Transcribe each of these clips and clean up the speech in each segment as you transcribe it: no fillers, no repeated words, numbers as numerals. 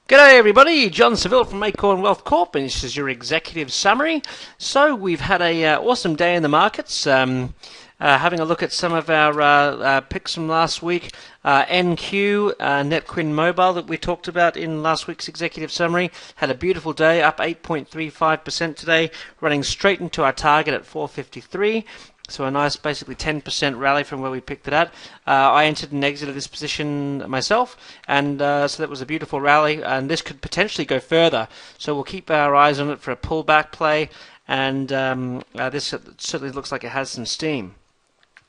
G'day everybody, John Seville from Acorn Wealth Corp, and this is your executive summary. So we've had a awesome day in the markets. Having a look at some of our picks from last week. NQ, NetQuin Mobile that we talked about in last week's executive summary, had a beautiful day, up 8.35% today, running straight into our target at 453. So a nice, basically 10% rally from where we picked it at. I entered and exited this position myself, and so that was a beautiful rally, and this could potentially go further. So we'll keep our eyes on it for a pullback play, and this certainly looks like it has some steam.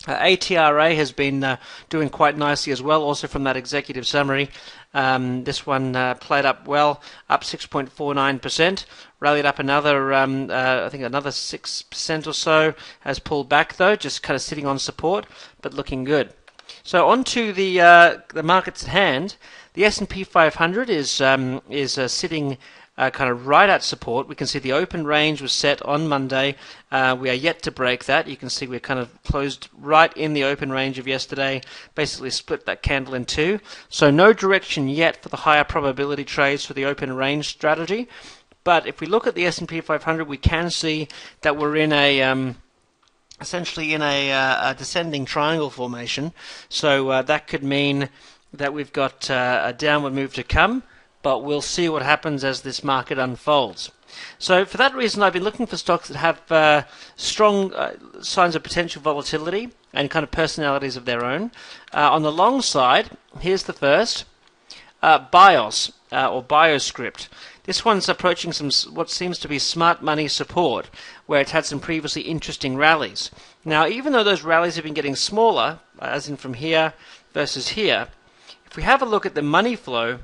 ATRA has been doing quite nicely as well, also from that executive summary. This one played up well, up 6.49%, rallied up another, I think another 6% or so, has pulled back though, just kind of sitting on support, but looking good. So on to the markets at hand. The S&P 500 is sitting kind of right at support. We can see the open range was set on Monday. We are yet to break that. You can see we're kind of closed right in the open range of yesterday, basically split that candle in two. So no direction yet for the higher probability trades for the open range strategy. But if we look at the S&P 500, we can see that we're in a essentially in a descending triangle formation. So that could mean that we've got a downward move to come, but we'll see what happens as this market unfolds. So for that reason, I've been looking for stocks that have strong signs of potential volatility and kind of personalities of their own. On the long side, here's the first, BIOS or BioScript. This one's approaching some what seems to be smart money support, where it's had some previously interesting rallies. Now, even though those rallies have been getting smaller, as in from here versus here, if we have a look at the money flow,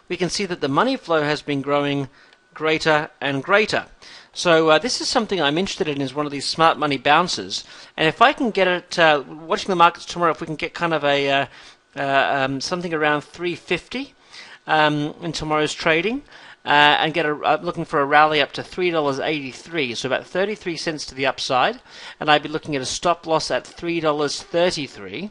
we can see that the money flow has been growing greater and greater. So this is something I'm interested in, is one of these smart money bounces. And if I can get it, watching the markets tomorrow, if we can get kind of a something around 350 in tomorrow's trading, and get looking for a rally up to $3.83, so about 33 cents to the upside, and I'd be looking at a stop loss at $3.33.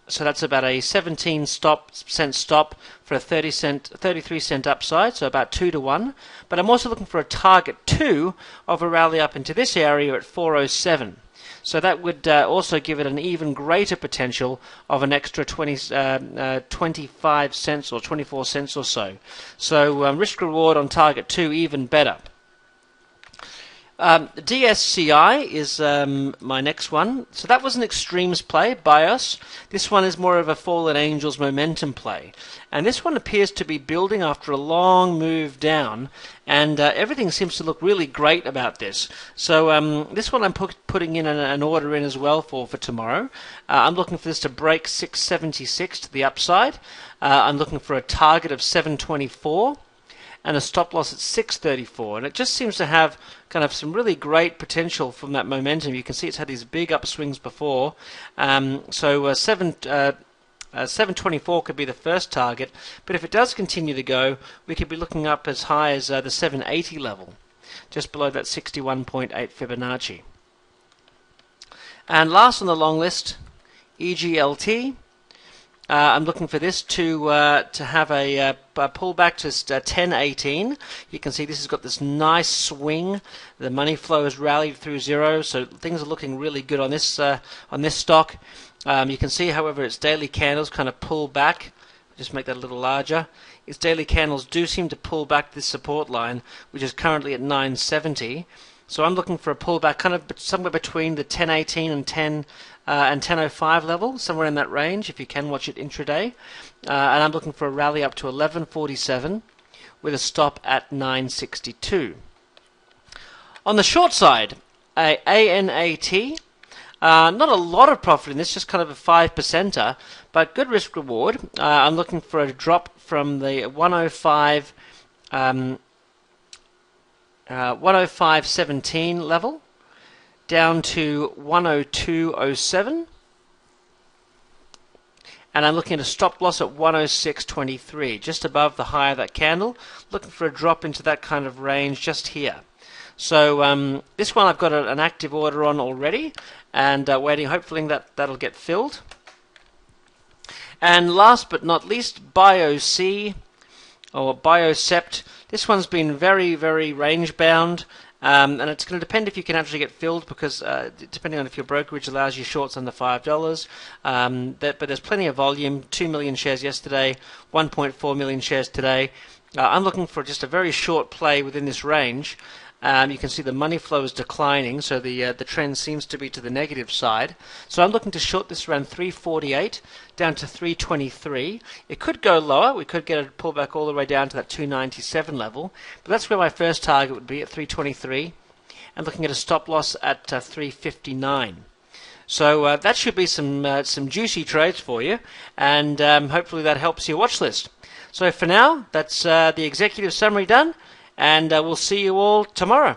So that's about a 17 cent stop for a 33 cent upside, so about 2 to 1. But I'm also looking for a target 2 of a rally up into this area at 407. So that would also give it an even greater potential of an extra 25 cents or 24 cents or so. So risk reward on target 2 even better. DSCI is my next one. So that was an extremes play, BIOS. This one is more of a fallen angels momentum play. And this one appears to be building after a long move down, and everything seems to look really great about this. So this one I'm putting in an order in as well for tomorrow. I'm looking for this to break 676 to the upside. I'm looking for a target of 724. And a stop loss at 634, and it just seems to have kind of some really great potential from that momentum. You can see it's had these big upswings before, so 724 could be the first target, but if it does continue to go, we could be looking up as high as the 780 level, just below that 61.8 Fibonacci. And last on the long list, EGLT. I'm looking for this to have a pullback to 1018. You can see this has got this nice swing. The money flow has rallied through zero, so things are looking really good on this stock. You can see, however, its daily candles kind of pull back. Just make that a little larger. Its daily candles do seem to pull back this support line, which is currently at 970. So I'm looking for a pullback kind of somewhere between the 1018 and 1005 level, somewhere in that range, if you can watch it intraday. And I'm looking for a rally up to 1147 with a stop at 962. On the short side, ANAT. Not a lot of profit in this, just kind of a 5%er, but good risk reward. I'm looking for a drop from the 105.17 level down to 102.07, and I'm looking at a stop loss at 106.23, just above the high of that candle. Looking for a drop into that kind of range just here. So this one I've got an active order on already, and waiting, hopefully that'll get filled. And last but not least, BIOC. or Biocept. This one's been very, very range bound. And it's going to depend if you can actually get filled, because depending on if your brokerage allows you shorts under $5. But there's plenty of volume. 2 million shares yesterday, 1.4 million shares today. I'm looking for just a very short play within this range. You can see the money flow is declining, so the trend seems to be to the negative side. So I'm looking to short this around 348 down to 323. It could go lower. We could get a pullback all the way down to that 297 level, but that's where my first target would be, at 323, and looking at a stop loss at 359. So that should be some juicy trades for you, and hopefully that helps your watch list. So for now, that's the executive summary done. And we'll see you all tomorrow.